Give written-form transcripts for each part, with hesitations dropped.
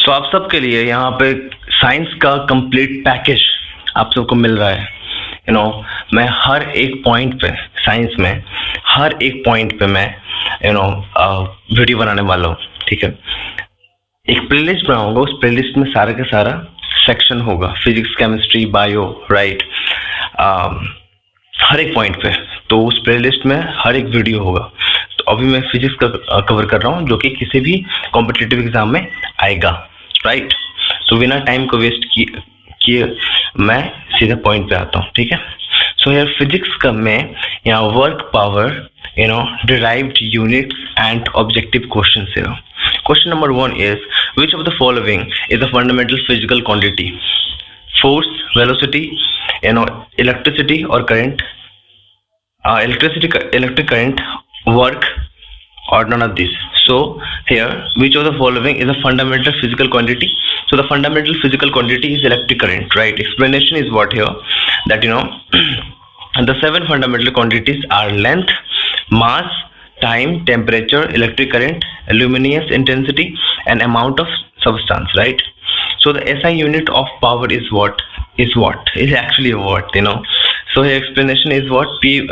तो आप सबके लिए यहाँ पे साइंस का कंप्लीट पैकेज आप सबको मिल रहा है। मैं हर एक पॉइंट पे साइंस में हर एक पॉइंट पे मैं वीडियो बनाने वाला हूँ, ठीक है। एक प्लेलिस्ट बनाऊंगा, उस प्लेलिस्ट में सारा का सारा सेक्शन होगा, फिजिक्स, केमिस्ट्री, बायो, राइट, हर एक पॉइंट पे। तो उस प्लेलिस्ट में हर एक वीडियो होगा। तो अभी मैं फिजिक्स का कवर कर रहा हूँ, जो कि किसी भी कॉम्पिटिटिव एग्जाम में आएगा, राइट। तो बिना टाइम को वेस्ट किए मैं सीधा पॉइंट पे आता हूँ, ठीक है। सो यार फिजिक्स का में यहाँ work power, derived units and objective question है। Question number 1 is, which of the following is a fundamental physical quantity? Force, velocity, electricity or current, electric current, work, or none of these. So here, which of the following is a fundamental physical quantity? So the fundamental physical quantity is electric current, right? Explanation is what here, that the 7 fundamental quantities are length, mass, time, temperature, electric current, luminous intensity, and amount of substance, right? So the SI unit of power is what? Is actually a watt, So here explanation is what? P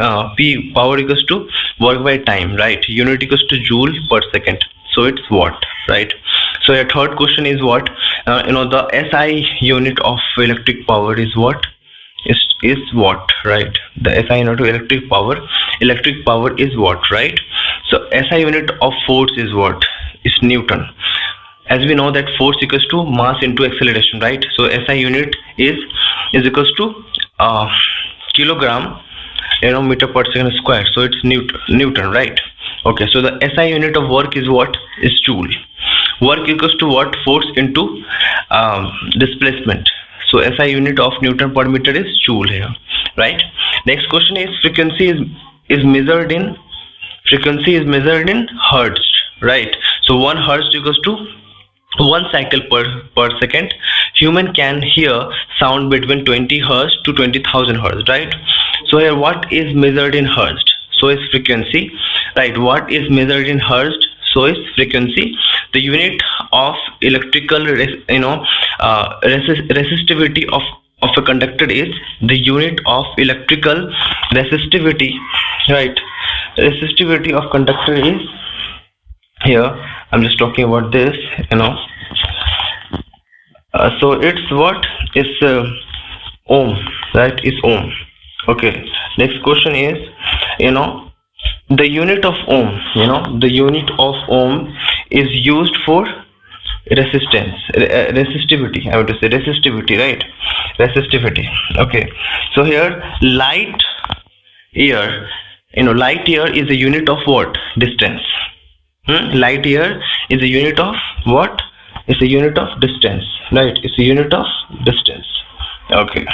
power equals to work by time, right? Unit equals to joule per second. So it's watt, right? So your third question is what? The SI unit of electric power is what? Is watt, right? The SI unit of electric power is watt, right? So SI unit of force is what? Is Newton. As we know that force equals to mass into acceleration, right? So SI unit is equals to kilogram, meter per second square. So it's Newton, right? Okay. So the SI unit of work is what? Is joule. Work equals to what? Force into displacement. So SI unit of Newton per meter is joule here, right? Next question is, frequency is measured in hertz, right? So 1 hertz equals to 1 cycle per second. Human can hear sound between 20 hertz to 20,000 hertz, right? So here, what is measured in hertz? So is frequency, right? What is measured in hertz? So is frequency. The unit of electrical resistivity of a conductor is the unit of electrical resistivity, right? Resistivity of conductor is, here I'm just talking about this, so it's what is ohm, right? Is ohm. Okay, next question is, the unit of ohm, the unit of ohm is used for resistivity. I want to say resistivity, right? Resistivity. Okay, so here light year, light year is a unit of what? Distance. Light year is a unit of what? It's a unit of distance, right? It's a unit of distance. Okay,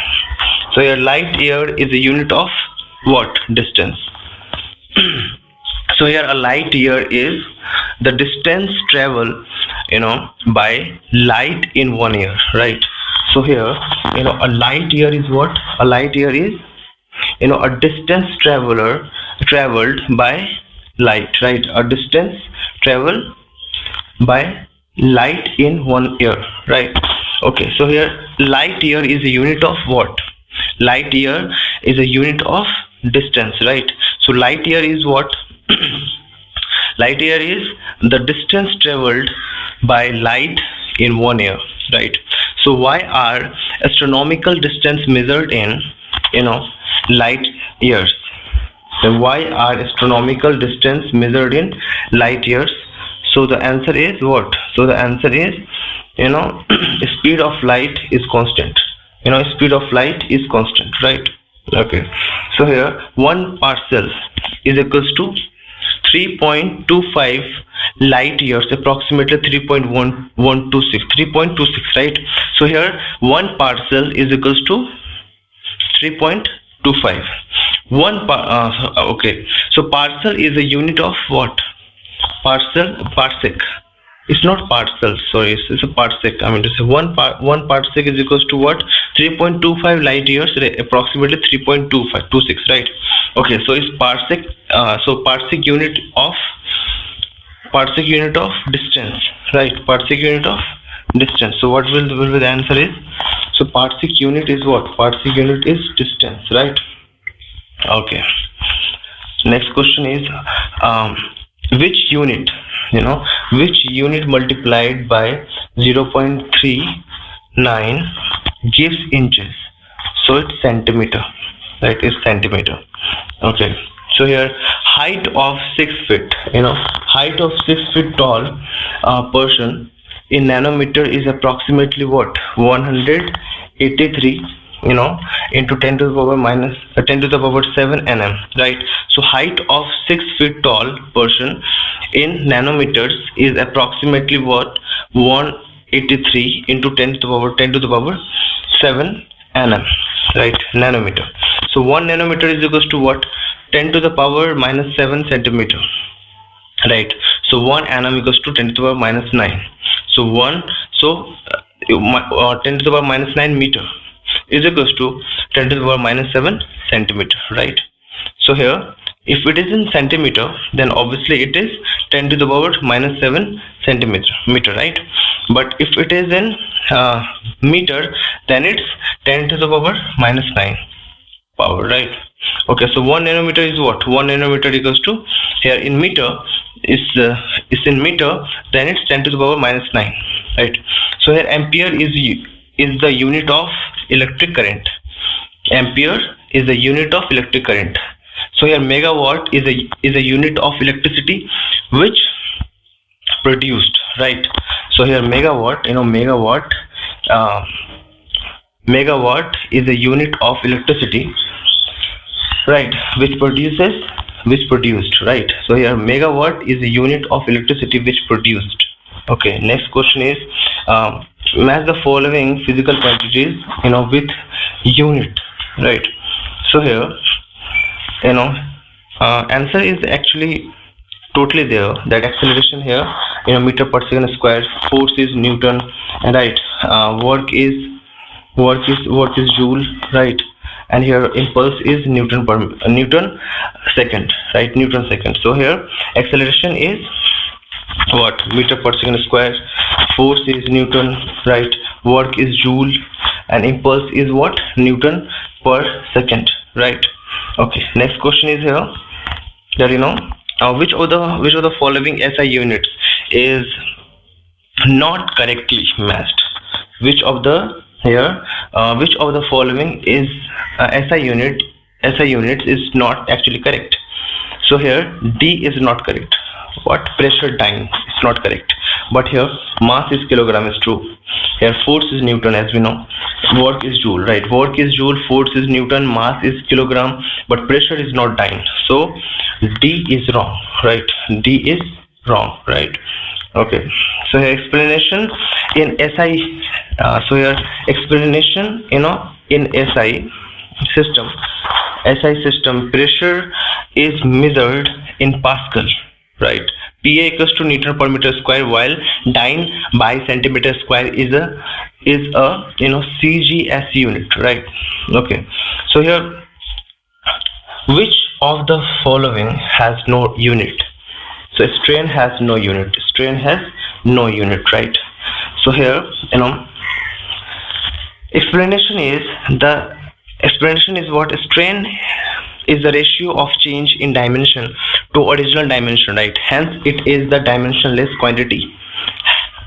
so your light year is a unit of what? Distance. So here a light year is the distance travel, by light in 1 year, right? So here, a light year is what? A light year is, a distance traveled by light, right? A distance traveled by light in 1 year, right? Okay, so here light year is a unit of what? Light year is a unit of distance, right? So light year is what? Light year is the distance traveled by light in 1 year, right? So why are astronomical distance measured in, light years? So why are astronomical distance measured in light years? So the answer is what? So the answer is, speed of light is constant. Speed of light is constant, right? Okay. So here 1 parcel is equals to 3.25 light years, approximately 3.26, right? So here 1 parcel is equals to 3.25. Okay. So parcel is a unit of what? Parsec. It's not parcel, sorry, it's a parsec. I mean to say one parsec is equals to what? 3.25 light years, approximately 3.26, right? Okay, so it's parsec. So parsec unit of distance, right? Parsec unit of distance. So what will be the answer is? So parsec unit is what? Parsec unit is distance, right? Okay. Next question is which unit, which unit multiplied by 0.39 gives inches? So it's centimeter, right? It's centimeter. Okay. So here height of 6 feet, height of 6 feet tall person in nanometer is approximately what? 183 into 10 to the power minus 10 to the power 7 nm, right? So height of 6 feet tall person in nanometers is approximately what? 183 into 10 to the power 7 nm, right? Nanometer. So 1 nanometer is equals to what? 10 to the power minus 7 centimeter, right? So 1 nm equals to 10 to the power minus 9. So 10 to the power minus 9 meter is equals to 10 to the power minus 7 centimeter, right? So here if it is in centimeter, then obviously it is 10 to the power minus 7 centimeter, right? But if it is in meter, then it's 10 to the power minus 9 power, right? Okay, so 1 nanometer is what? 1 nanometer equals to, here in meter is in meter, then it's 10 to the power minus 9, right? So here ampere is the unit of electric current. Ampere is the unit of electric current. So here megawatt is a unit of electricity which produced, right? So here megawatt, megawatt is a unit of electricity, right, which produced, right? So here megawatt is a unit of electricity which produced. Okay, next question is match the following physical quantities with unit, right? So here answer is actually totally there, that acceleration here meter per second square, force is Newton, and right, work is joule, right? And here impulse is Newton second, right? Newton second. So here acceleration is what? Meter per second square, force is Newton, right? Work is joule, and impulse is what? Newton per second, right? Okay, next question is here that which of the following SI units is not correctly matched? Which of the following is SI units is not actually correct? So here D is not correct. What? Pressure dyne is not correct. But here mass is kilogram is true. Here force is Newton, as we know. Work is joule, right? Work is joule, force is Newton, mass is kilogram, but pressure is not dyne. So D is wrong, right? D is wrong, right? Okay. So here explanation in SI. So here explanation, in SI system, pressure is measured in Pascal, right? PA equals to Newton per meter square, while dyne by centimeter square is a CGS unit, right? Okay. So here, which of the following has no unit? So strain has no unit. Strain has no unit, right? So here, explanation is what? Strain is the ratio of change in dimension to original dimension, right? Hence it is the dimensionless quantity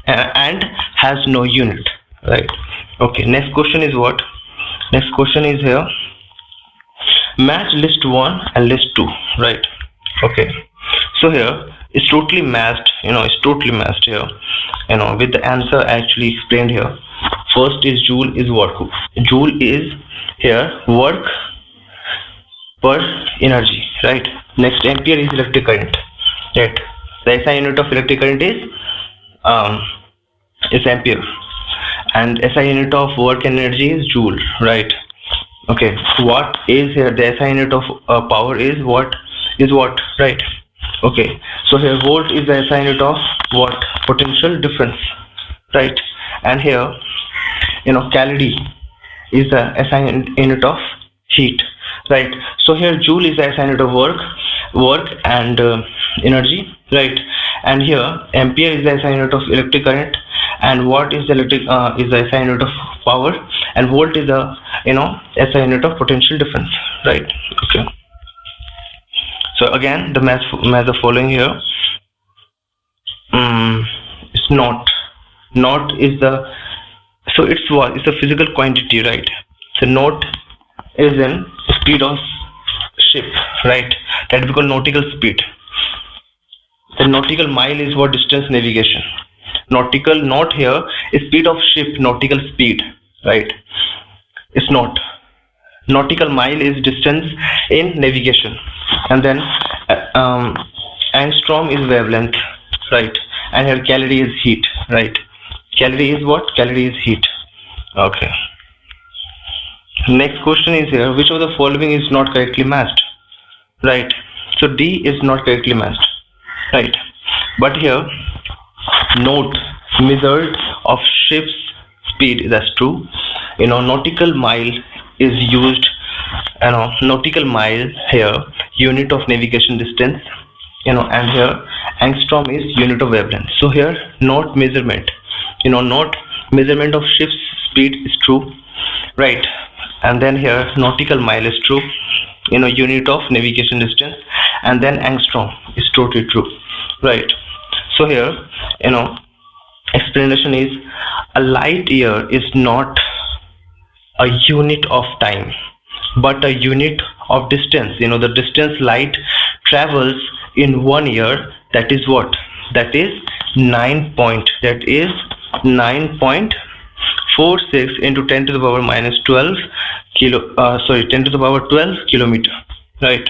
and has no unit, right? Okay, next question is what? Next question is here, match list 1 and list 2, right? Okay, so here it's totally matched, it's totally matched here, with the answer actually explained here. First is joule is work. Joule is here work per energy, right? Next, ampere is electric current, right? The SI unit of electric current is ampere, and SI unit of work energy is joule, right? Okay, watt is here, the SI unit of power is what, right? Okay, so here volt is the SI unit of what? Potential difference, right? And here calorie is the SI unit of heat, right? So here joule is the SI unit of work and energy, right? and here ampere is the SI unit of electric current, and watt is the SI unit of power, and volt is the SI unit of potential difference, right? Okay. So again, the math the following here. It's not is the, so it's what? It's a physical quantity, right? So knot is in speed of ship, right? That we call nautical speed. The nautical mile is what? Distance navigation. Nautical, not here, is speed of ship, nautical speed, right? It's not. Nautical mile is distance in navigation, and then angstrom is wavelength, right? And here calorie is heat, right? Calorie is what? Calorie is heat. Okay. Next question is here, which of the following is not correctly matched, right? So D is not correctly matched, right? But here, note measured of ship's speed, that's true. Nautical mile is used, nautical mile here, unit of navigation distance, and here angstrom is unit of wavelength. So here not measurement, not measurement of ship's speed is true, right? And then here nautical mile is true, unit of navigation distance, and then angstrom is totally true, right? So here explanation is, a light year is not a unit of time but a unit of distance. The distance light travels in 1 year, that is what? That is 9.46 into 10 to the power minus 12 10 to the power 12 kilometer, right?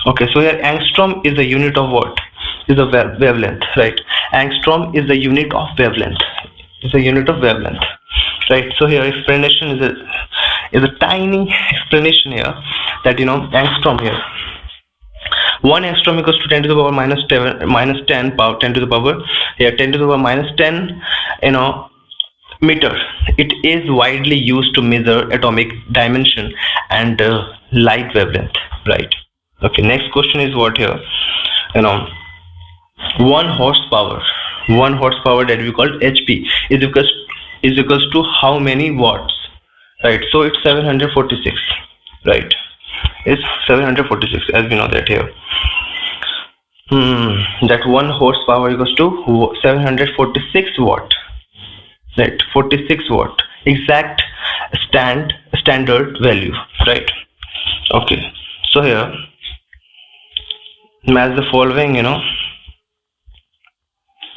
Okay, so here angstrom is the unit of what? Is a wavelength, right? Angstrom is the unit of wavelength. Is a unit of wavelength, right? So here explanation is a tiny explanation here, that angstrom here, 1 angstrom equals to 10 to the power minus 10 power 10 to the power here 10 to the power minus 10 meter. It is widely used to measure atomic dimension and light wavelength, right? Okay, next question is what here? 1 horsepower that we call HP is equals to how many watts, right? So it's 746, right? It's 746, as we know that here. That 1 horsepower equals to 746 watt, right? 46 watt, exact standard value, right? Okay, so here match the following.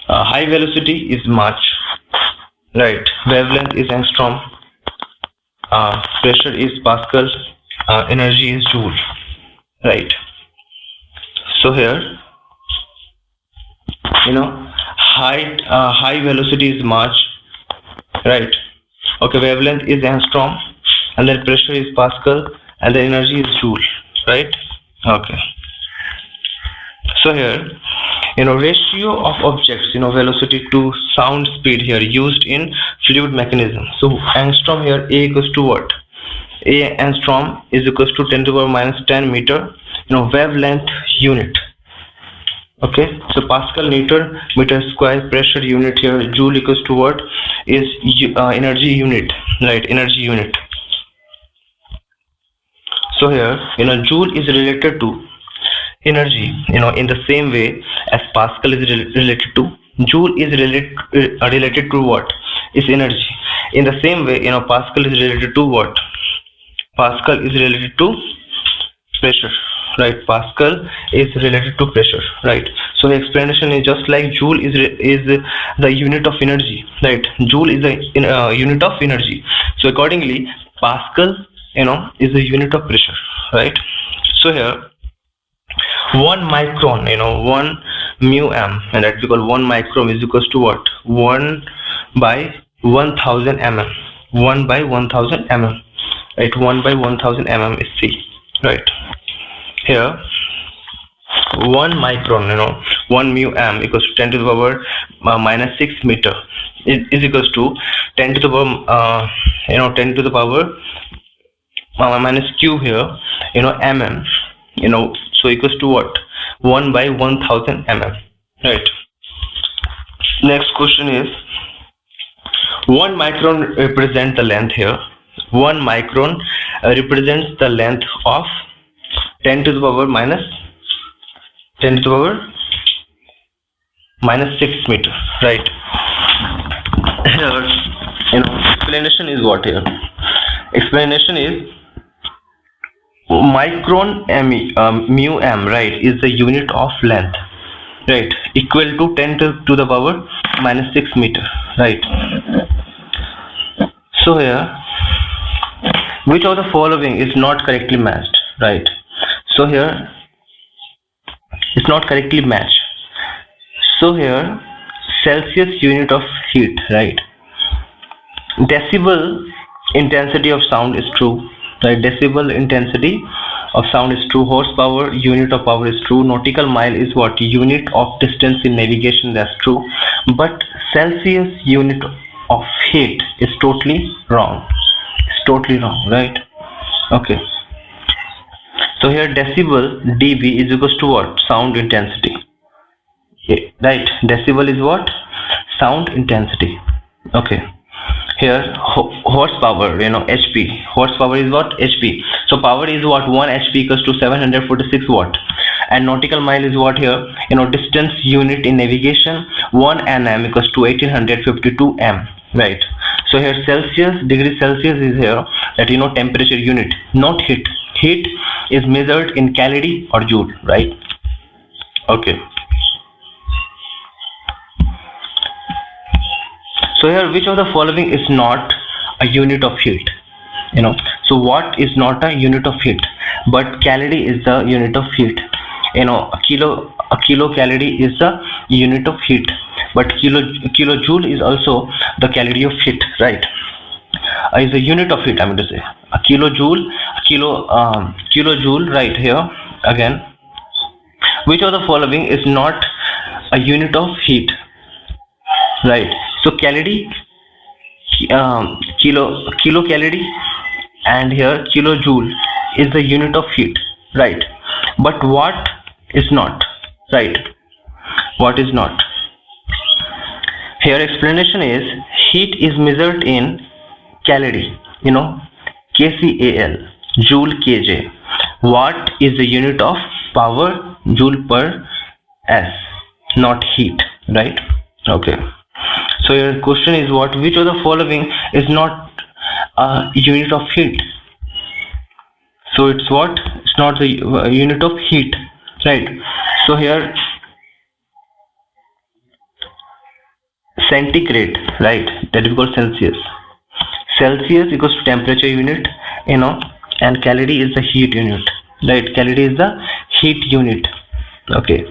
High velocity is Mach, right? Wavelength is angstrom, pressure is Pascal, energy is Joule, right? So here high velocity is Mach, right? Okay, wavelength is angstrom, and then pressure is Pascal, and the energy is Joule, right? Okay, so here ratio of objects velocity to sound speed here used in fluid mechanism. So angstrom here, A equals to what? A angstrom is equals to 10 to the power minus 10 meter, wavelength unit. Okay, so Pascal meter square, pressure unit here, Joule equals to what? Is energy unit, right? Energy unit. So here Joule is related to energy in the same way as Pascal is related to, Joule is related to what? Is energy. In the same way Pascal is related to what? Pascal is related to pressure, right? Pascal is related to pressure, right? So the explanation is just like Joule is the unit of energy, right? Joule is the unit of energy. So accordingly Pascal is the unit of pressure, right? So here 1 micron, 1 mu m, and that we call 1 micron is equals to what? 1 by 1000 mm. 1 by 1000 mm, right? 1 by 1000 mm is C, right? Here 1 micron, 1 mu m equals to 10 to the power minus 6 meter is equals to 10 to the power 10 to the power minus q here, mm, so equals to what? 1 by 1000 mm, right? Next question is 1 micron represents the length here. 1 micron represents the length of 10 to the power minus 10 to the power minus 6 meter, right? Here, explanation is what here? Explanation is micron mu m, right, is the unit of length, right, equal to 10 to the power minus 6 meter, right? So here, which of the following is not correctly matched, right? So here, it's not correctly matched. So here, Celsius unit of heat, right? Decibel intensity of sound is true, right? Decibel intensity of sound is true. Horsepower unit of power is true. Nautical mile is what? Unit of distance in navigation, that's true. But Celsius unit of heat is totally wrong. It's totally wrong, right? Okay. So here decibel dB is equals to what? Sound intensity, right? Decibel is what? Sound intensity. Okay. Here horsepower, HP, horsepower is what? HP. So power is what? 1 HP equals to 746 watt. And nautical mile is what here? Distance unit in navigation, 1 nm equals to 1852 m, right? So here Celsius, degree Celsius is here, that temperature unit, not heat. Heat is measured in calorie or joule, right? Okay. So here, which of the following is not a unit of heat? So what is not a unit of heat? But calorie is the unit of heat. A kilocalorie is the unit of heat. But kilojoule is also the calorie of heat, right? Is a unit of heat. I mean to say a kilojoule, kilojoule, right? Here again, which of the following is not a unit of heat? Right. So calorie, kilocalorie, and here kilojoule is the unit of heat, right? But what is not, right? What is not? Here explanation is heat is measured in calorie, kcal, joule kj. Watt is the unit of power, joule per s, not heat, right? Okay. So your question is what? Which of the following is not a unit of heat? So it's what? It's not the unit of heat, right? So here centigrade, right? That is called Celsius. Celsius equals to temperature unit, and calorie is the heat unit, right? Calorie is the heat unit. Okay.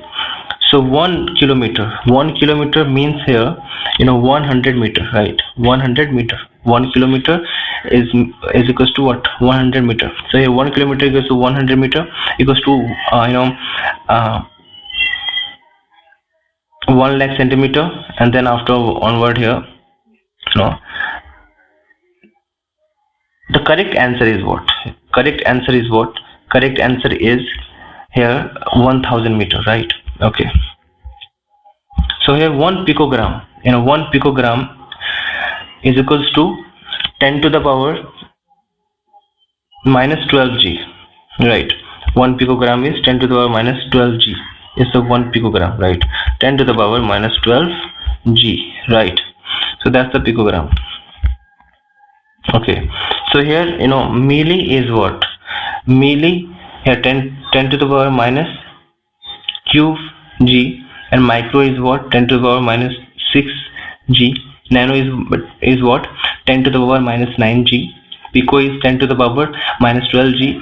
So 1 kilometer means here 100 meter, right? 100 meter. 1 kilometer is equals to what? 100 meter. So here 1 kilometer equals to 100 meter equals to 1 lakh centimeter, and then after onward here, the correct answer is what? Correct answer is what? Correct answer is here 1000 meter, right? Okay. So here 1 picogram, 1 picogram is equals to 10 to the power minus 12 g, right? 1 picogram is 10 to the power minus 12 g is the 1 picogram, right? 10 to the power minus 12 g, right? So that's the picogram. Okay. So here milli is what? Milli here 10 to the power minus cube g, and micro is what? 10 to the power minus 6 g. Nano is what? 10 to the power minus 9 g. Pico is 10 to the power minus 12 g,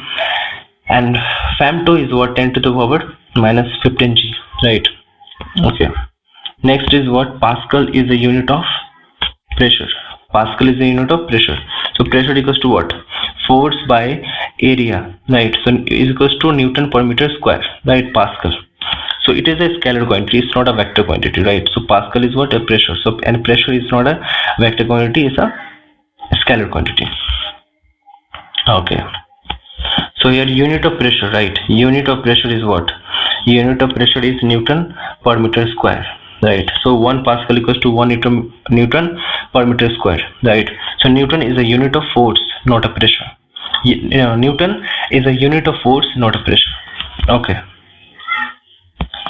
and femto is what? 10 to the power minus 15 g, right? Okay. Next is what? Pascal is the unit of pressure. Pascal is the unit of pressure. So pressure equals to what? Force by area, right? So is equals to Newton per meter square, right? Pascal. So it is a scalar quantity, it's not a vector quantity, right? So Pascal is what? A pressure. So and pressure is not a vector quantity, it's a scalar quantity. Okay. So here unit of pressure, right? Unit of pressure is what? Unit of pressure is Newton per meter square, right? So 1 Pascal equals to 1 Newton per meter square, right? So Newton is a unit of force, not a pressure. Newton is a unit of force, not a pressure. Okay.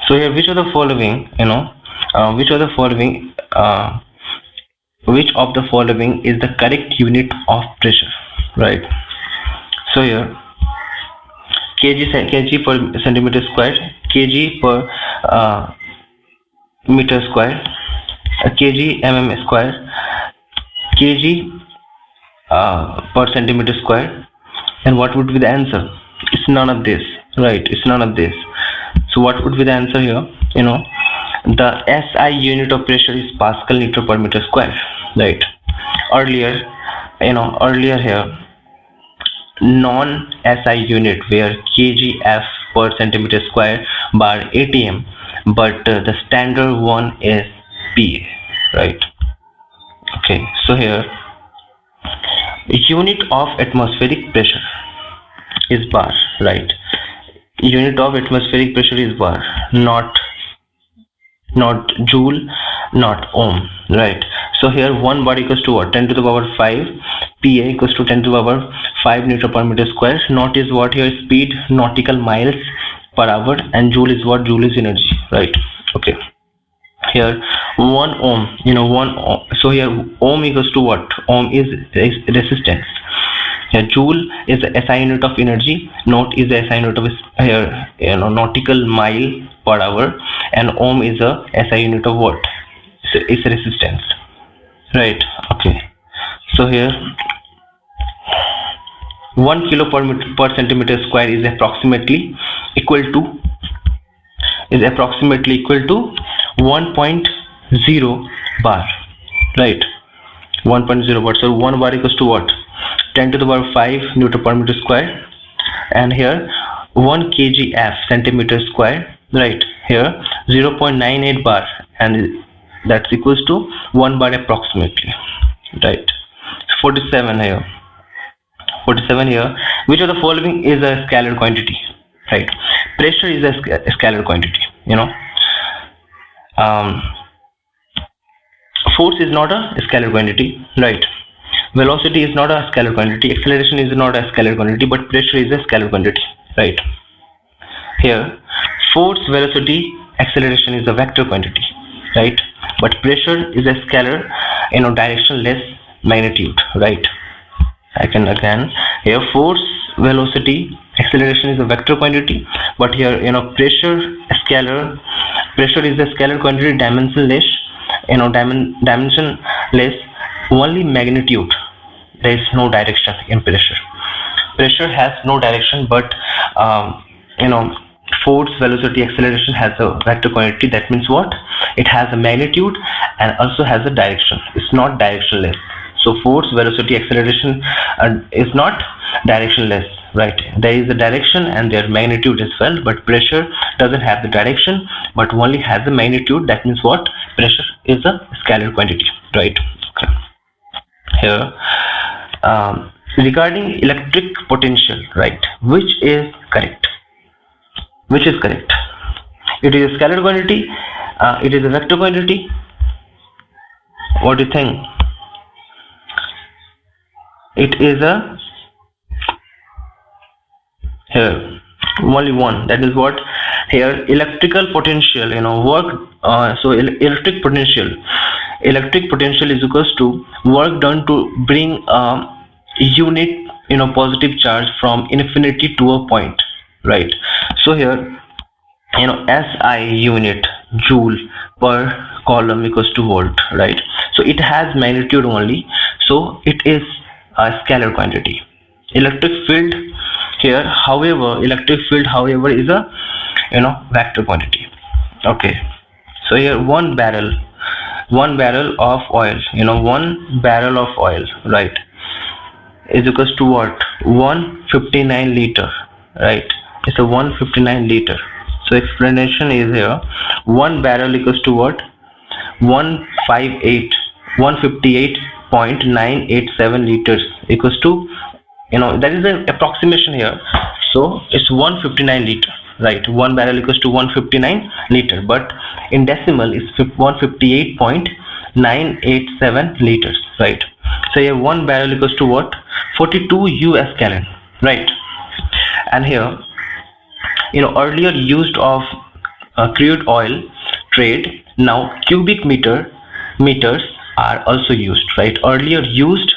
So here, which of the following, which of the following, which of the following is the correct unit of pressure, right? So here, kg per centimeter square, kg per meter square, kg mm square, kg per centimeter square, and what would be the answer? It's none of this, right? It's none of this. So what would be the answer here? The SI unit of pressure is Pascal Newton per meter square, right? Earlier here, non-SI unit where kgf per centimeter square bar atm, but the standard one is PA, right? Okay, so here unit of atmospheric pressure is bar, right? Unit of atmospheric pressure is bar, not joule, not ohm, right? So here 1 bar equals to what? 10 to the power 5. PA equals to 10 to the power 5 Newton per meter square. Knot is what here? Speed, nautical miles per hour, and joule is what? Joule is energy, right? Okay. Here 1 ohm, 1 ohm. So here ohm equals to what? Ohm is resistance. Here joule is the SI unit of energy, knot is the SI unit of here, nautical mile per hour, and ohm is a SI unit of what? It's resistance, right? Okay. So here 1 kilo per centimeter square is approximately equal to 1.0 bar, right? 1.0 bar. So 1 bar equals to what? 10 to the power 5 Newton per meter square, and here 1 kgf centimeter square, right? Here 0.98 bar, and that's equals to 1 bar approximately, right? 47 here. 47 here. Which of the following is a scalar quantity, right? Pressure is a scalar quantity. Force is not a scalar quantity, right? Velocity is not a scalar quantity. Acceleration is not a scalar quantity, but pressure is a scalar quantity, right? Here, force, velocity, acceleration is a vector quantity, right? But pressure is a scalar, directionless magnitude, right? I can again, here force, velocity, acceleration is a vector quantity, but here pressure is a scalar quantity, dimensionless, dimensionless, only magnitude. There is no direction in pressure. Pressure has no direction, but force, velocity, acceleration has a vector quantity. That means what? It has a magnitude and also has a direction. It's not directionless. So force, velocity, acceleration is not directionless, right? There is a direction and their magnitude as well, but pressure doesn't have the direction but only has the magnitude. That means what? Pressure is a scalar quantity, right? Okay. Here regarding electric potential, right? Which is correct? Which is correct? It is a scalar quantity, it is a vector quantity. What do you think? It is a, here only one, that is what? Here electrical potential, work, so electric potential is equals to work done to bring a unit, positive charge from infinity to a point, right? So here SI unit, joule per coulomb equals to volt, right? So it has magnitude only, so it is a scalar quantity. Electric field here, however, is a vector quantity. Okay, so here one barrel of oil, 1 barrel of oil, right, is equals to what? 159 liter, right? It's a 159 liter. So explanation is here, 1 barrel equals to what? 158.987 liters equals to, that is an approximation here, so it's 159 liter, right? 1 barrel equals to 159 liter, but in decimal is 158.987 liters, right? So here 1 barrel equals to what? 42 US gallon, right? And here, earlier used of crude oil trade, now cubic meters are also used, right? Earlier used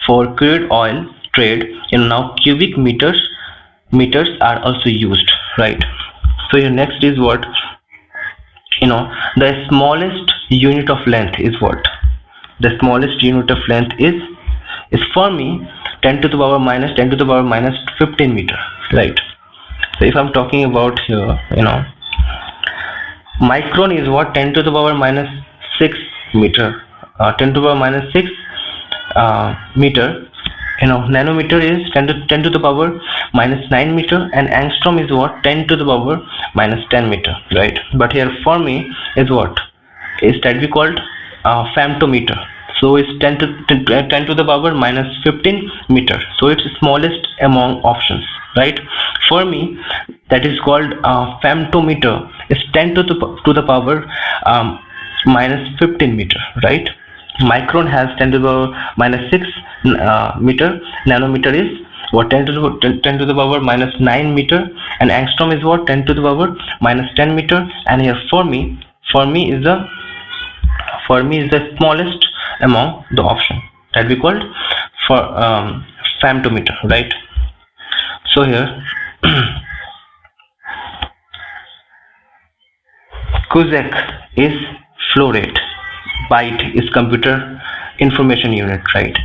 for crude oil trade, now cubic meters are also used, right? So here next is what? The smallest unit of length is what? The smallest unit of length is for me 10 to the power minus 10 to the power minus 15 meter, right? So if I'm talking about here, micron is what? 10 to the power minus 6 meter, 10 to the power minus 6 meter. Nanometer is 10 to the power minus 9 meter, and angstrom is what? 10 to the power minus 10 meter, right? But here for me is what? Is that we called femtometer. So it's 10 to the power minus 15 meter. So it's smallest among options, right? For me, that is called femtometer. It's 10 to the power minus 15 meter, right? Micron has 10 to the power minus 6 meter. Nanometer is what? 10 to the power minus 9 meter, and angstrom is what? 10 to the power minus 10 meter. And here for me is the smallest among the option that we called for femtometer, right? So here Cusack is flow rate, byte is computer information unit, right?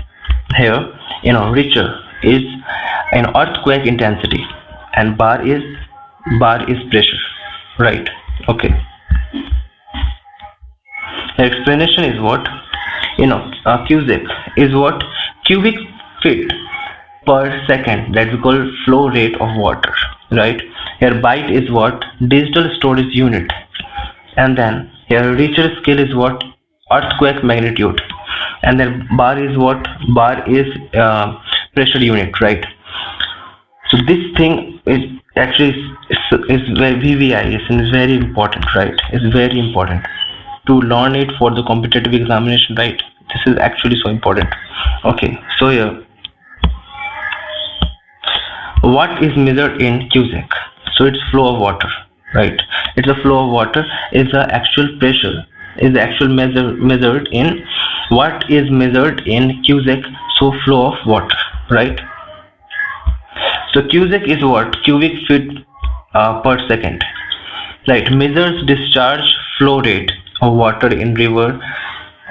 Here Richter is an earthquake intensity, and bar is pressure, right? Okay, the explanation is what? Cusack is what? Cubic feet per second, that we call flow rate of water, right? Here byte is what? Digital storage unit, and then here Richter scale is what? Earthquake magnitude, and then bar is what? Bar is pressure unit, right? So this thing is actually is very VVI is very important, right? It's very important to learn it for the competitive examination, right? This is actually so important. Okay, so here what is measured in Cusack? So it's flow of water, right? It's a flow of water, is the actual pressure, is the actual measured in what is measured in Cusack. So flow of water, right? So Cusack is what? Cubic feet per second, right? Measures discharge flow rate of water in river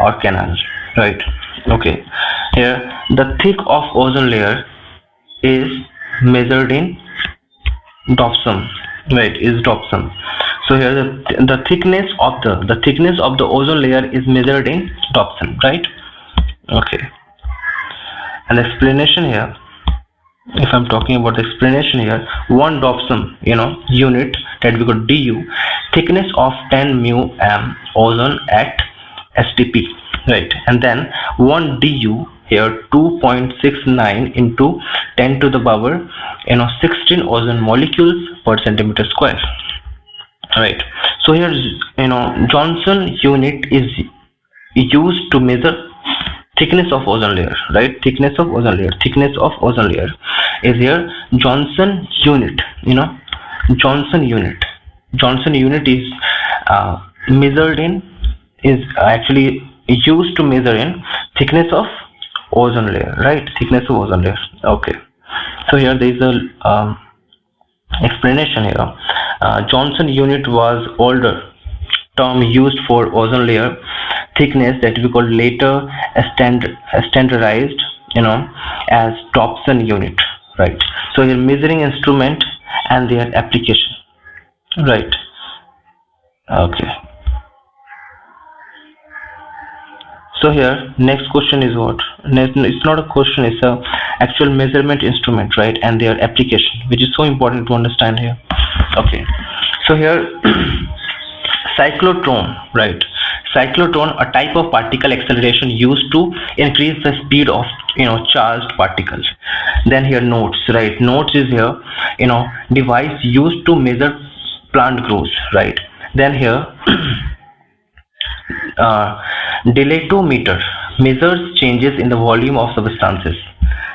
or canal, right? Okay, here the thick of ozone layer is measured in Dobson, right? Is Dobson. So here the thickness of the ozone layer is measured in Dobson, right? Okay, and explanation here, if I'm talking about the explanation here, 1 Dobson unit, that we got DU, thickness of 10 mu m ozone at STP, right? And then 1 DU here 2.69 into 10 to the power 16 ozone molecules per centimeter square, right? So here Johnson unit is used to measure thickness of ozone layer, right? Thickness of ozone layer is here Johnson unit. Johnson unit is measured in, is actually used to measure in thickness of ozone layer, right? Thickness of ozone layer. Okay, so here there is a explanation here. Johnson unit was older term used for ozone layer thickness, that we call later standardized as Dobson unit, right? So here measuring instrument and their application, right? Okay, so here next question is what? It's not a question, it's a actual measurement instrument, right? And their application, which is so important to understand here. Okay, so here cyclotron, right? Cyclotron, a type of particle acceleration used to increase the speed of charged particles. Then here notes, right? Notes is here device used to measure plant grows, right? Then here dilatometer measures changes in the volume of substances,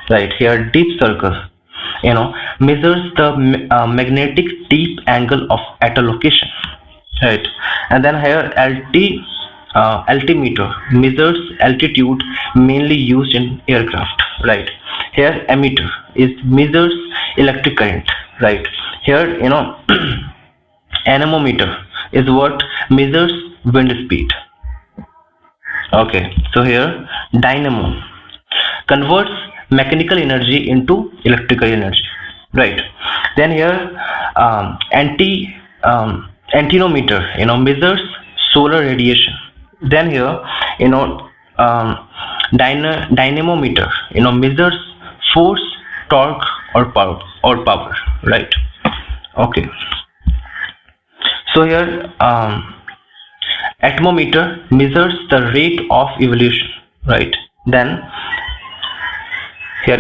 right? Here deep circle, measures the magnetic deep angle of at a location, right? And then here altimeter measures altitude, mainly used in aircraft, right? Here ammeter is measures electric current, right? Here anemometer is what measures wind speed. Okay, so here dynamo converts mechanical energy into electrical energy, right? Then here antimeter measures solar radiation. Then here dynamometer measures force, torque, or power, right? Okay, so here atmometer measures the rate of evolution, right? Then here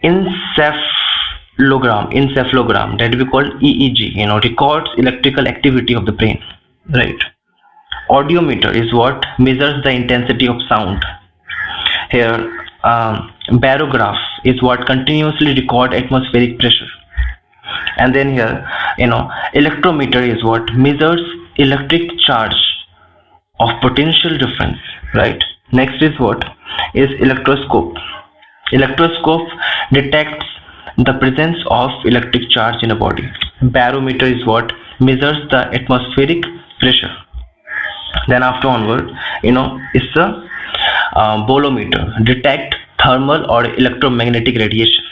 encephalogram that we call EEG records electrical activity of the brain, right? Audiometer is what measures the intensity of sound. Here barograph is what continuously record atmospheric pressure. And then here electrometer is what measures electric charge of potential difference, right? Next is what is electroscope. Electroscope detects the presence of electric charge in a body. Barometer is what measures the atmospheric pressure. Then after onward it's the bolometer, detect thermal or electromagnetic radiation.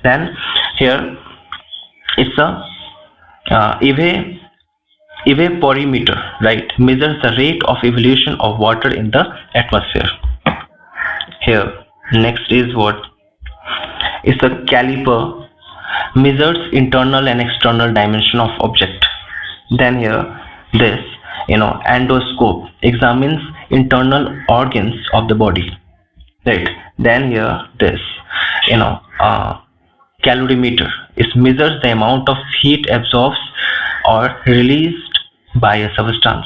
Then here it's a evaporimeter, right? Measures the rate of evolution of water in the atmosphere. Here next is what is a caliper, measures internal and external dimension of object. Then here this endoscope examines internal organs of the body, right? Then here this calorimeter, it measures the amount of heat absorbed or released by a substance,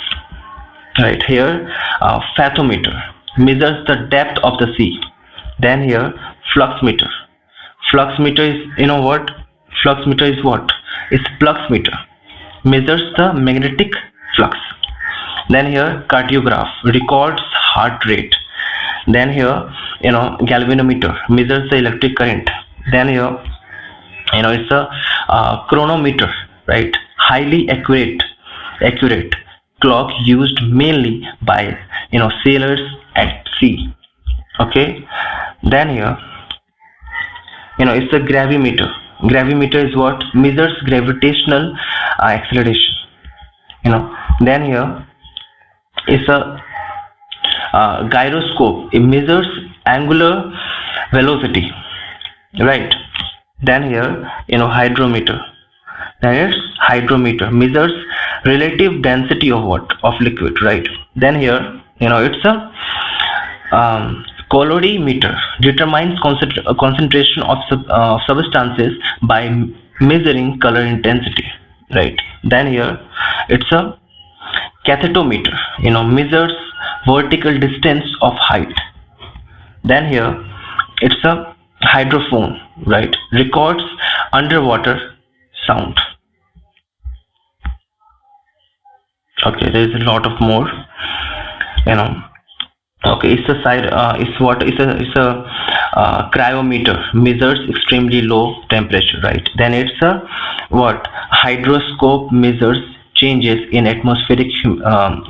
right? Here fathometer measures the depth of the sea. Then here fluxmeter is fluxmeter is what it's fluxmeter, measures the magnetic flux. Then here cardiograph records heart rate. Then here galvanometer measures the electric current. Then here it's a chronometer, right? Highly accurate clock used mainly by sailors at sea. Okay, then here it's a gravimeter is what measures gravitational acceleration. Then here is a gyroscope, it measures angular velocity, right? Then here hydrometer, measures relative density of liquid, right? Then here it's a colorimeter, determines concentration of substances by measuring color intensity, right? Then here it's a cathetometer, measures vertical distance of height. Then here it's a hydrophone, right? Records underwater sound. Okay, there is a lot of more. Okay, it's a cryometer, measures extremely low temperature, right? Then it's a hydroscope, measures changes in atmospheric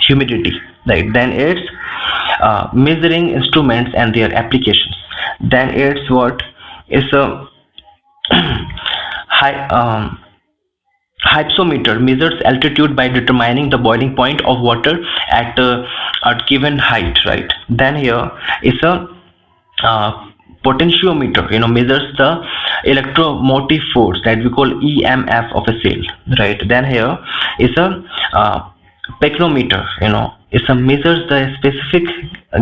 humidity, right? Then it's measuring instruments and their applications. Then it's a hypsometer, measures altitude by determining the boiling point of water at a given height, right? Then here is a potentiometer, measures the electromotive force that we call EMF of a cell, right? Then here is a pacnometer, it's a measures the specific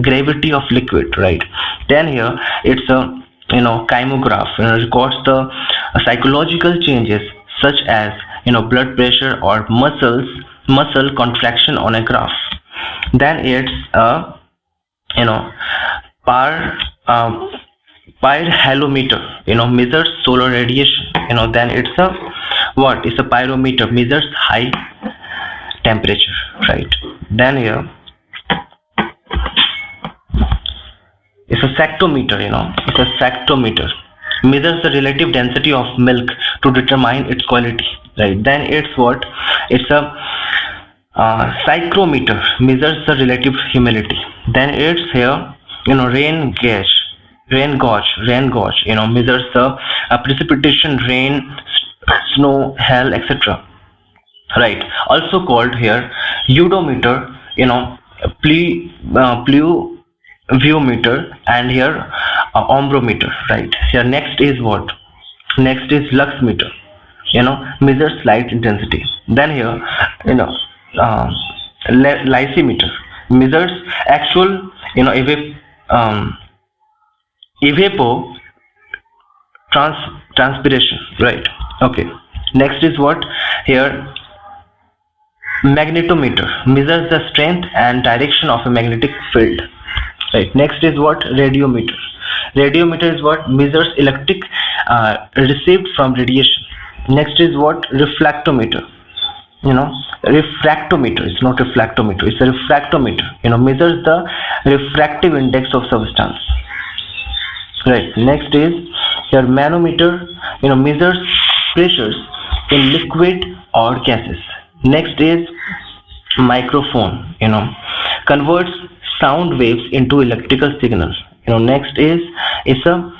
gravity of liquid, right? Then here it's a kymograph, records the psychological changes such as blood pressure or muscle contraction on a graph. Then it's a you know par pyrhalometer, measures solar radiation. Then it's a what is a pyrometer, measures high temperature, right? Then here it's a sectometer. It's a sectometer, measures the relative density of milk to determine its quality, right? Then it's what, it's a psychrometer, measures the relative humidity. Then it's here rain gauge, measures the precipitation, rain, snow, hail, etc., right? Also called here eudometer, pluviometer, and here ombrometer, right? Here next is what, next is lux meter, measures light intensity. Then here lysimeter, measures actual evapo transpiration, right? Okay, next is what, here magnetometer, measures the strength and direction of a magnetic field, right? Next is what, radiometer. Radiometer is what, measures electric received from radiation. Next is what, reflectometer. Refractometer, it's not reflectometer, it's a refractometer, measures the refractive index of substance, right? Next is your manometer, measures pressures in liquid or gases. Next is microphone, converts sound waves into electrical signals. Next is it's a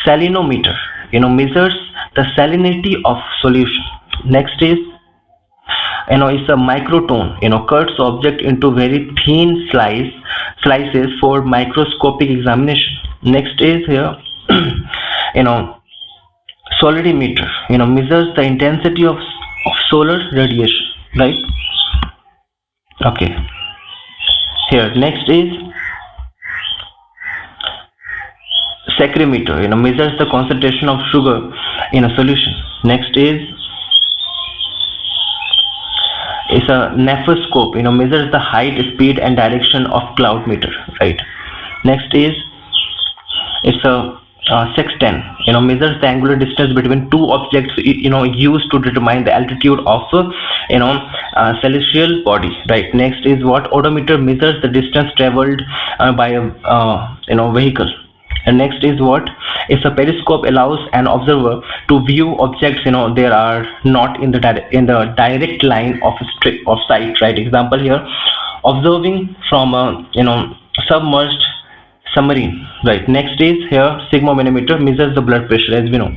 salinometer, measures the salinity of solution. Next is it's a microtone, cuts object into very thin slices for microscopic examination. Next is here solarimeter, measures the intensity of solar radiation, right? Okay, here next is saccharimeter, measures the concentration of sugar in a solution. Next is a nephoscope, measures the height, speed, and direction of cloud meter, right? Next is it's a sextant, measures the angular distance between two objects, used to determine the altitude of celestial body, right? Next is what, odometer, measures the distance traveled by a vehicle. And next is what, it's a periscope, allows an observer to view objects they are not in the direct line of sight, right? Example here, observing from a submerged submarine, right? Next is here sigmometer, measures the blood pressure, as we know.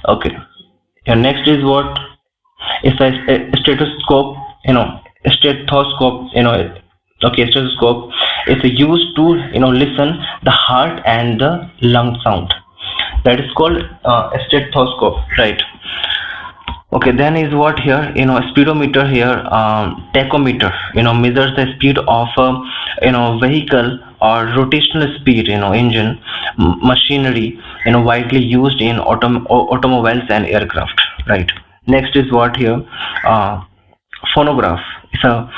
Okay, and next is what, it's a stethoscope, okay, stethoscope is used to listen the heart and the lung sound, that is called a stethoscope, right? Okay, then is what here, speedometer, here tachometer, measures the speed of a vehicle or rotational speed, engine, machinery, widely used in automobiles and aircraft, right? Next is what here, phonograph. It's a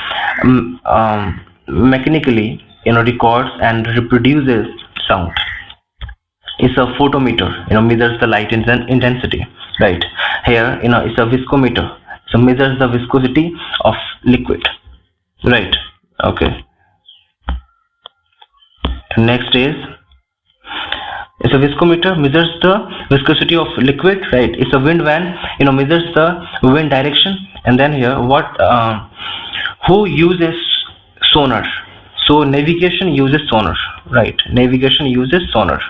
mechanically records and reproduces sound. It's a photometer, measures the light intensity, right? Here it's a viscometer, so measures the viscosity of liquid, right? Okay, next is it's a viscometer, measures the viscosity of liquid, right? It's a wind van, measures the wind direction. And then here what, who uses sonar? So navigation uses sonar, right? Navigation uses sonar.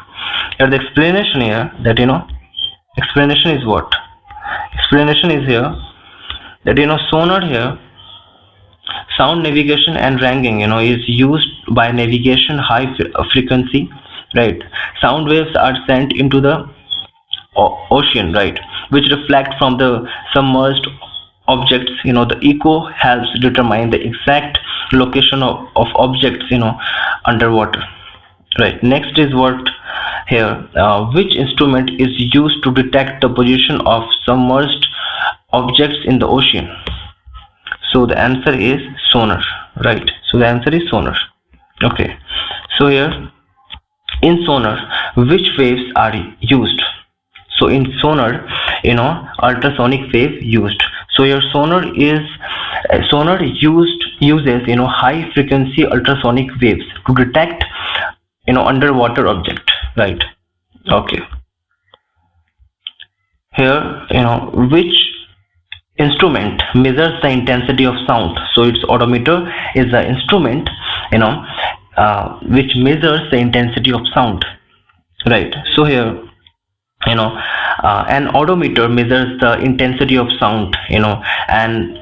Here the explanation here, that explanation is what, explanation is here that sonar here, sound navigation and ranging, is used by navigation high frequency, right? Sound waves are sent into the ocean, right, which reflect from the submerged objects. The echo helps determine the exact location of objects underwater, right? Next is what here, which instrument is used to detect the position of submerged objects in the ocean? So the answer is sonar, right? So the answer is sonar. Okay, so here in sonar, which waves are used? So in sonar, ultrasonic wave used. So your sonar uses high frequency ultrasonic waves to detect underwater object, right? Okay, here which instrument measures the intensity of sound? So its odometer is the instrument which measures the intensity of sound, right? So here an odometer measures the intensity of sound, and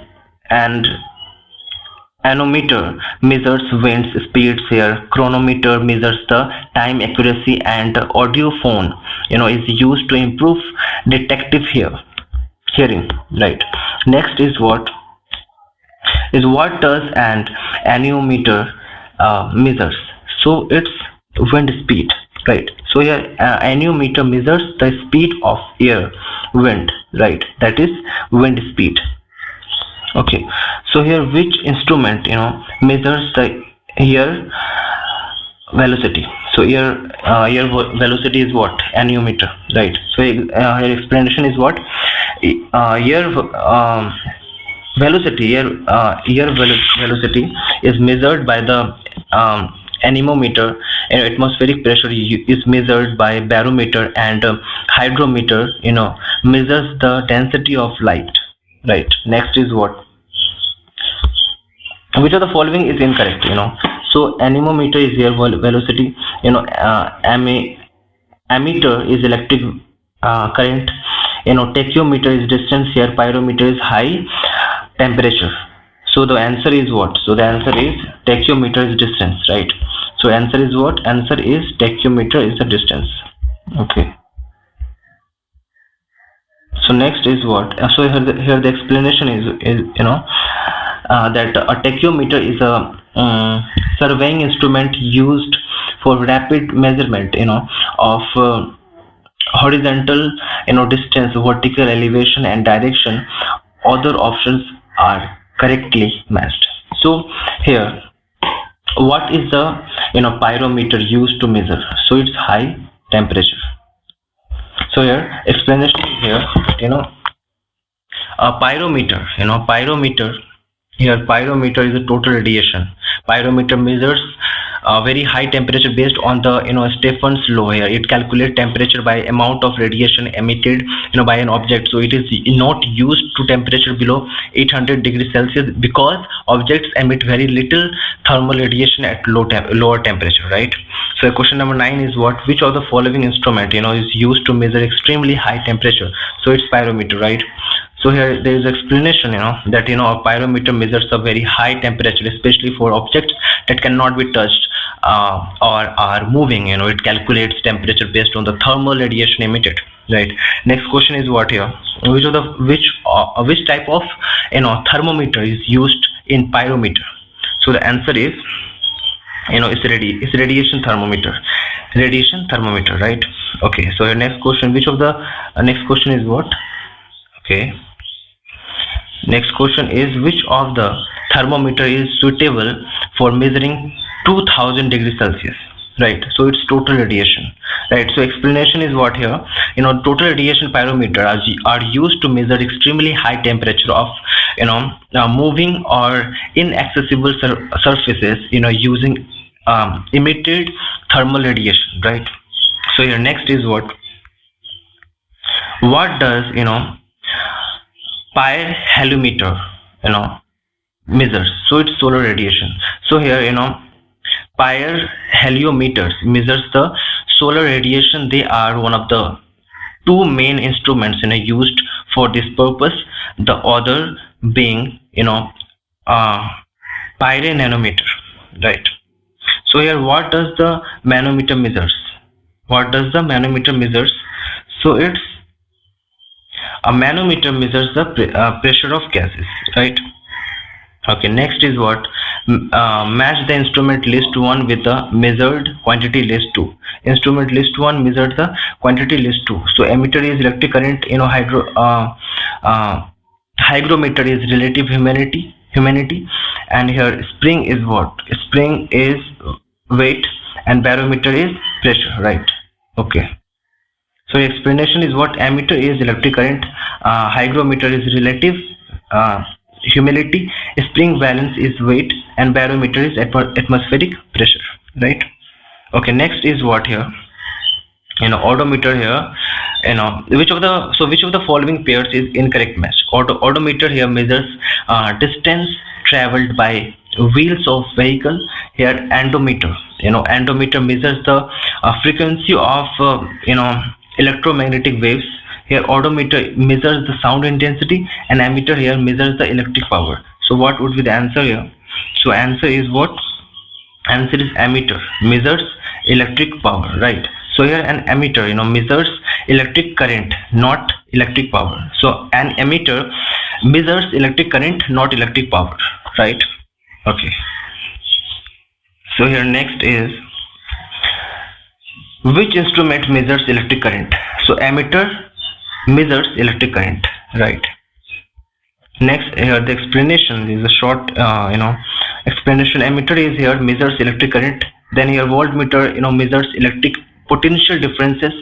anemometer measures wind speeds. Here chronometer measures the time accuracy, and audiophone is used to improve detective hearing, right? Next is what does an anemometer measures? So it's wind speed, right? So here anemometer measures the speed of air, wind, right? That is wind speed. Okay, so here which instrument measures the air velocity? So air velocity is what? Anemometer, right? So here explanation is what? Air velocity velocity is measured by the anemometer, and atmospheric pressure is measured by barometer, and hydrometer measures the density of light, right? Next is what? Which of the following is incorrect? So anemometer is air velocity, ammeter is electric current, tachyometer is distance. Here pyrometer is high temperature. So the answer is what? So the answer is tachyometer is distance, right? So answer is what? Answer is tachyometer is the distance. Okay, so next is what? So here the explanation is that a tachyometer is a surveying instrument used for rapid measurement of horizontal distance, vertical elevation, and direction. Other options are correctly matched. So here what is the pyrometer used to measure? So it's high temperature. So here explanation is here a pyrometer, here pyrometer is a total radiation. Pyrometer measures very high temperature based on the Stephen's law. Here it calculates temperature by amount of radiation emitted by an object. So it is not used to temperature below 800 degrees Celsius, because objects emit very little thermal radiation at lower temperature, right? So question number 9 is what? Which of the following instrument is used to measure extremely high temperature? So it's pyrometer, right? So here there is explanation that a pyrometer measures a very high temperature, especially for objects that cannot be touched or are moving. It calculates temperature based on the thermal radiation emitted, right? Next question is what here? Which type of thermometer is used in pyrometer? So the answer is it's radiation thermometer, right? Okay, so your next question, next question is what? Okay, next question is which of the thermometer is suitable for measuring 2000 degrees Celsius, right? So it's total radiation, right? So explanation is what here? Total radiation pyrometer are used to measure extremely high temperature of moving or inaccessible surfaces using emitted thermal radiation, right? So here next is what does pyrheliometer measures? So it's solar radiation. So here pyrheliometers measures the solar radiation. They are one of the two main instruments used for this purpose, the other being pyranometer, right? So here what does the manometer measures? So it's a manometer measures the pressure of gases, right? Okay, next is what? Match the instrument list 1 with the measured quantity list 2. Instrument list 1 measured the quantity list 2. So emitter is electric current, hygrometer is relative humidity, and here spring is what? Spring is weight, and barometer is pressure, right? Okay. So explanation is what? Ammeter is electric current, hygrometer is relative humidity, spring balance is weight, and barometer is atmospheric pressure, right? Okay, next is what here? Odometer here. Which of the following pairs is incorrect match? Odometer here measures distance traveled by wheels of vehicle. Here endometer measures the frequency of electromagnetic waves. Here odometer measures the sound intensity, and ammeter here measures the electric power. So what would be the answer here? So answer is what? Answer is ammeter measures electric power, right? So here an ammeter measures electric current, not electric power. So an ammeter measures electric current, not electric power, right? Okay. So here next is, which instrument measures electric current? So ammeter measures electric current, right? Next here the explanation is a short explanation. Ammeter is here measures electric current. Then here voltmeter measures electric potential differences.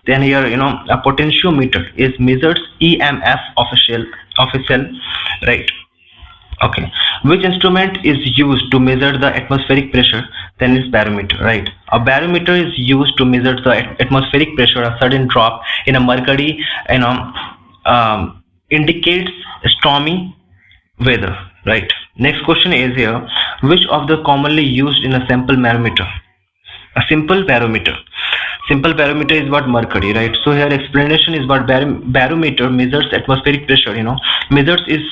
Then here a potentiometer is measures EMF of a cell, right? Okay. Which instrument is used to measure the atmospheric pressure? Then is barometer, right? A barometer is used to measure the atmospheric pressure. A sudden drop in a mercury indicates stormy weather, right? Next question is here, which of the commonly used in a simple barometer? A simple barometer. Simple barometer is what? Mercury, right? So here explanation is what? Barometer measures atmospheric pressure. Measures is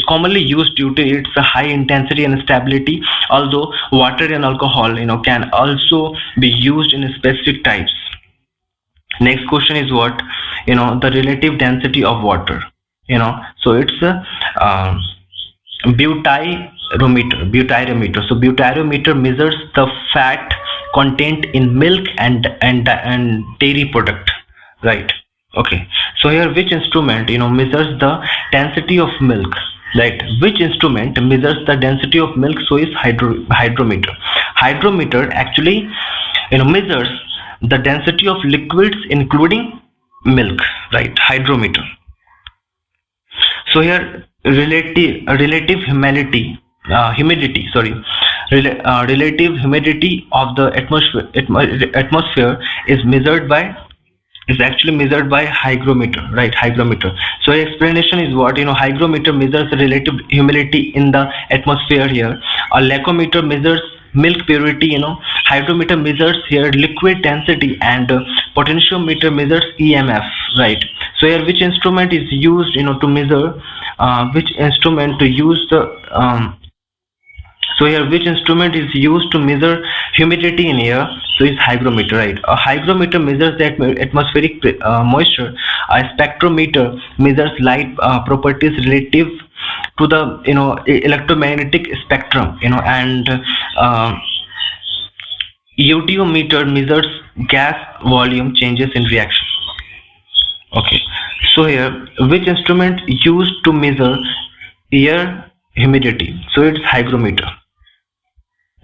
commonly used due to its high intensity and stability. Although water and alcohol can also be used in specific types. Next question is what? The relative density of water. So it's a butyrometer. So butyrometer measures the fat content in milk and dairy product, right? Okay. So here which instrument measures the density of milk, right? Which instrument measures the density of milk? So is hydrometer. Hydrometer actually measures the density of liquids including milk, right? Hydrometer. So here relative humidity relative humidity of the atmosphere is actually measured by hygrometer, right? Hygrometer. So explanation is what? Hygrometer measures the relative humidity in the atmosphere here. A lacometer measures milk purity. Hydrometer measures here liquid density, and potentiometer measures EMF, right? So here which instrument is used to measure which instrument to use the so here which instrument is used to measure humidity in air? So is hygrometer, right? A hygrometer measures the atmospheric moisture. A spectrometer measures light properties relative to the electromagnetic spectrum, and eudiometer measures gas volume changes in reaction. Okay. So here which instrument used to measure air humidity? So it's hygrometer.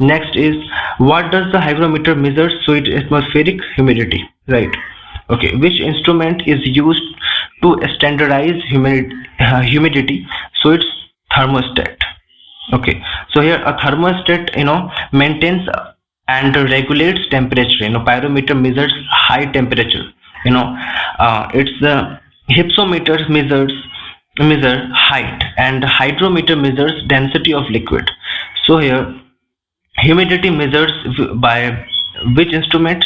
Next is, what does the hygrometer measure? So it's atmospheric humidity, right? Okay. Which instrument is used to standardize humidity? So it's thermostat. Okay. So here a thermostat maintains and regulates temperature. Pyrometer measures high temperature. It's the hypsometer measure height, and hydrometer measures density of liquid. So here humidity measures by which instrument,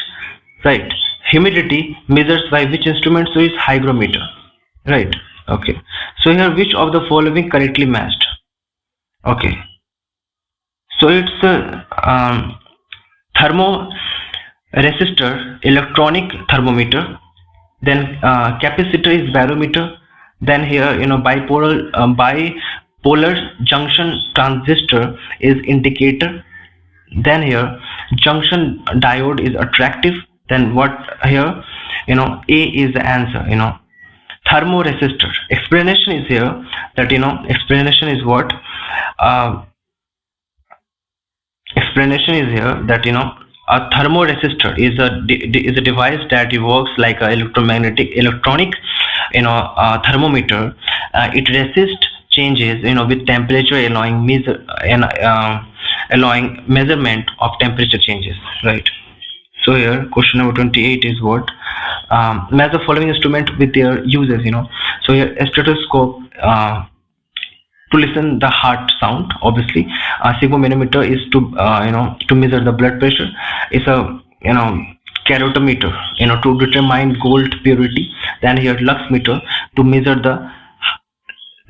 right? Humidity measures by which instrument? So is hygrometer, right? Okay. So here which of the following correctly matched? Okay. So it's thermoresistor, electronic thermometer. Then capacitor is barometer. Then here bipolar junction transistor is indicator. Then here junction diode is attractive. Then what here? A is the answer. thermoresistor. Explanation is here that explanation is what explanation is here that a thermoresistor is a device that works like a electronic thermometer. It resists changes with temperature, allowing measurement of temperature changes, right? So here question number 28 is what match the following instrument with their uses. So here a stethoscope to listen the heart sound. Obviously a sphygmomanometer is to measure the blood pressure. It's a keratometer to determine gold purity. Then here lux meter to measure the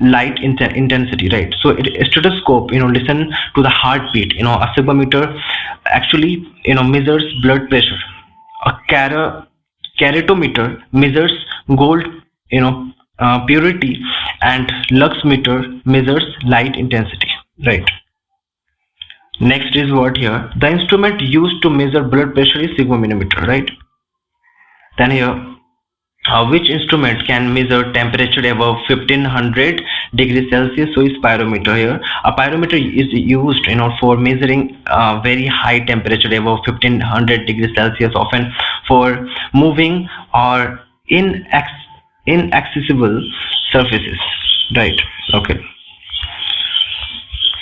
light intensity, right? So a stethoscope listen to the heartbeat. A sphygmometer actually measures blood pressure. A keratometer measures gold purity, and lux meter measures light intensity, right? Next is what here the instrument used to measure blood pressure is sphygmomanometer, right? Then here which instrument can measure temperature above 1500 degrees Celsius? So is pyrometer. Here a pyrometer is used for measuring very high temperature above 1500 degrees Celsius, often for moving or inaccessible surfaces, right? Okay,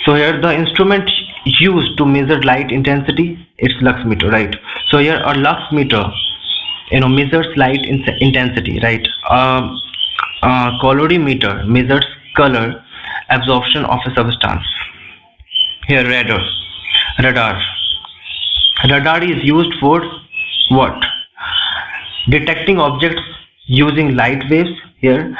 so here the instrument used to measure light intensity is lux meter, right? So here a lux meter measures light intensity, right? Colorimeter measures color absorption of a substance. Here radar is used for what? Detecting objects using light waves. Here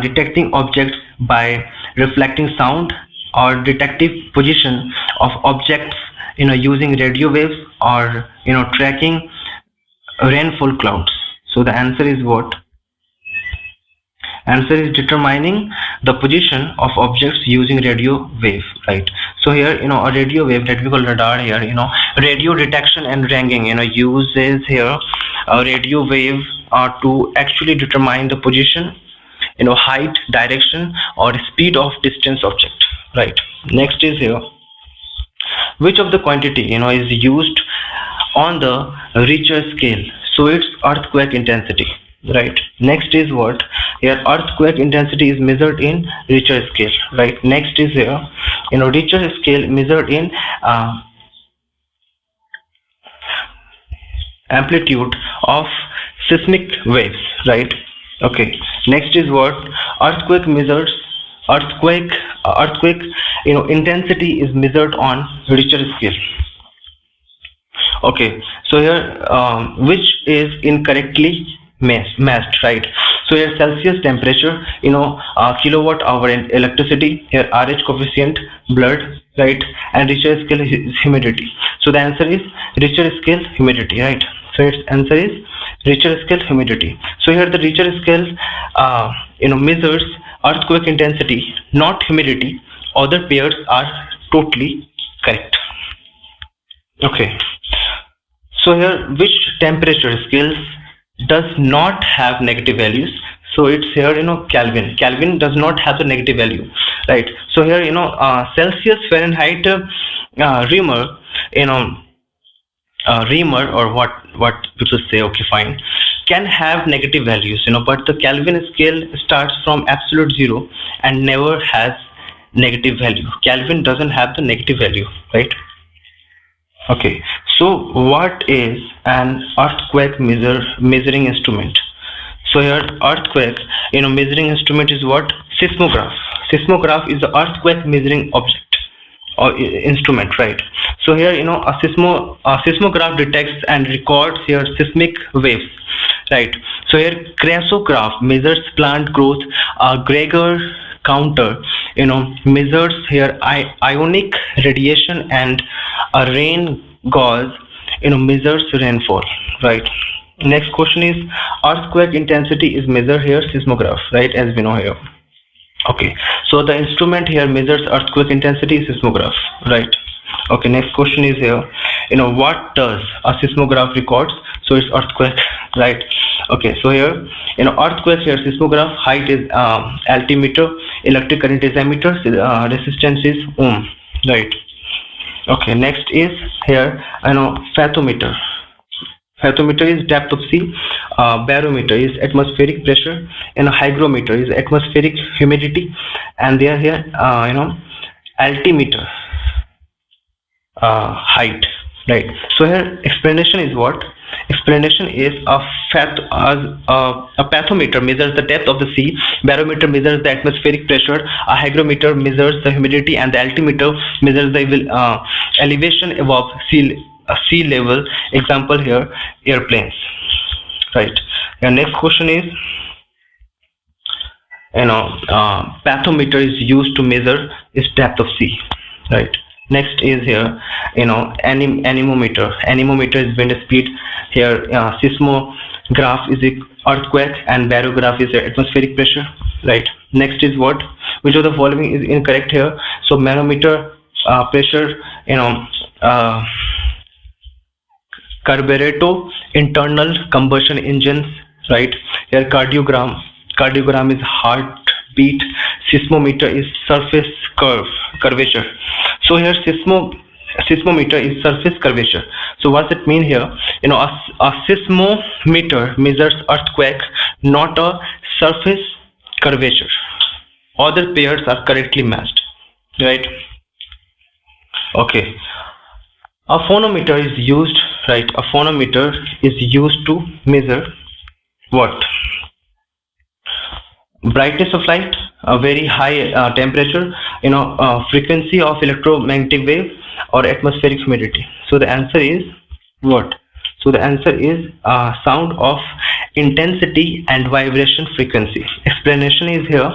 detecting objects by reflecting sound, or detective position of objects using radio waves, or tracking rainfall clouds. So the answer is what? Answer is determining the position of objects using radio wave, right? So here a radio wave that we call radar. Here radio detection and ranking uses here a radio wave to actually determine the position, height, direction, or speed of distant object, right? Next is here which of the quantity is used on the Richter scale? So it's earthquake intensity, right? Next is what? Here earthquake intensity is measured in Richter scale, right? Next is here Richter scale measured in amplitude of seismic waves, right? Okay, next is what? Earthquake measures earthquake intensity is measured on Richter scale. Okay, so here which is incorrectly matched, right? So here Celsius temperature, kilowatt hour in electricity. Here RH coefficient, blood, right? And Richter scale is humidity. So the answer is Richter scale humidity, right? So its answer is Richter scale humidity. So here the Richter scale measures earthquake intensity, not humidity. Other pairs are totally correct. Okay, so here which temperature scales does not have negative values? So it's here Kelvin. Kelvin does not have the negative value, right? So here Celsius, Fahrenheit, Reamer, Reamer, or what people say, okay fine, can have negative values, but the Kelvin scale starts from absolute zero and never has negative value. Kelvin doesn't have the negative value, right? Okay, so what is an earthquake measuring instrument? So here earthquake measuring instrument is what? Seismograph. Seismograph is the earthquake measuring object or instrument, right? So here a seismograph detects and records here seismic waves, right? So here cresograph measures plant growth. Geiger counter measures here ionic radiation, and a rain gauge measures rainfall, right? Next question is earthquake intensity is measured here seismograph, right, as we know here. Okay, so the instrument here measures earthquake intensity is seismograph, right? Okay, next question is here what does a seismograph records? So it's earthquake, right? Okay, so here earthquake, here seismograph, height is altimeter, electric current is ammeter, resistance is ohm, right? Okay, next is here fathometer. Fathometer is depth of sea, barometer is atmospheric pressure, hygrometer is atmospheric humidity, and they are here altimeter, height, right? So here explanation is what? Explanation is a pathometer measures the depth of the sea, barometer measures the atmospheric pressure, a hygrometer measures the humidity, and the altimeter measures the elevation above sea level. Example here, airplanes, right? Your next question is, pathometer is used to measure its depth of sea, right? Next is here anemometer. Anemometer is wind speed. Here seismograph is earthquake, and barograph is atmospheric pressure, right? Next is what? Which of the following is incorrect here? So manometer, pressure, carburetor, internal combustion engines, right? Here cardiogram is heartbeat. Seismometer is surface curvature. So here seismometer is surface curvature. So what's it mean here? A seismometer measures earthquake, not a surface curvature. Other pairs are correctly matched, right? Okay. A phonometer is used, right? A phonometer is used to measure what? Brightness of light, a very high temperature, frequency of electromagnetic wave, or atmospheric humidity. So the answer is what? So the answer is sound of intensity and vibration frequency. Explanation is here,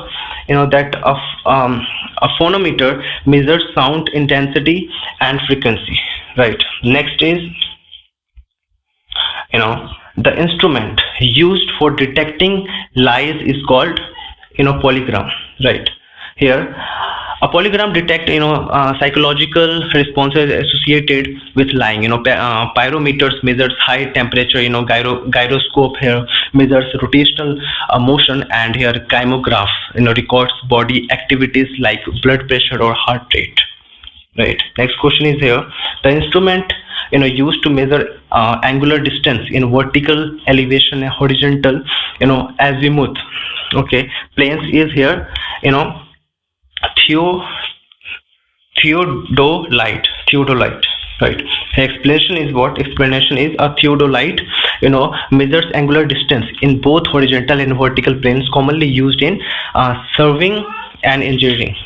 that a phonometer measures sound intensity and frequency, right? Next is, the instrument used for detecting lies is called polygram, right? Here a polygram detect psychological responses associated with lying. Pyrometers measures high temperature, gyroscope here measures rotational motion, and here kymograph records body activities like blood pressure or heart rate, right? Next question is here, the instrument used to measure angular distance in vertical elevation and horizontal azimuth, okay, planes is here theodolite, right? Explanation is what? Explanation is a theodolite measures angular distance in both horizontal and vertical planes, commonly used in surveying and engineering,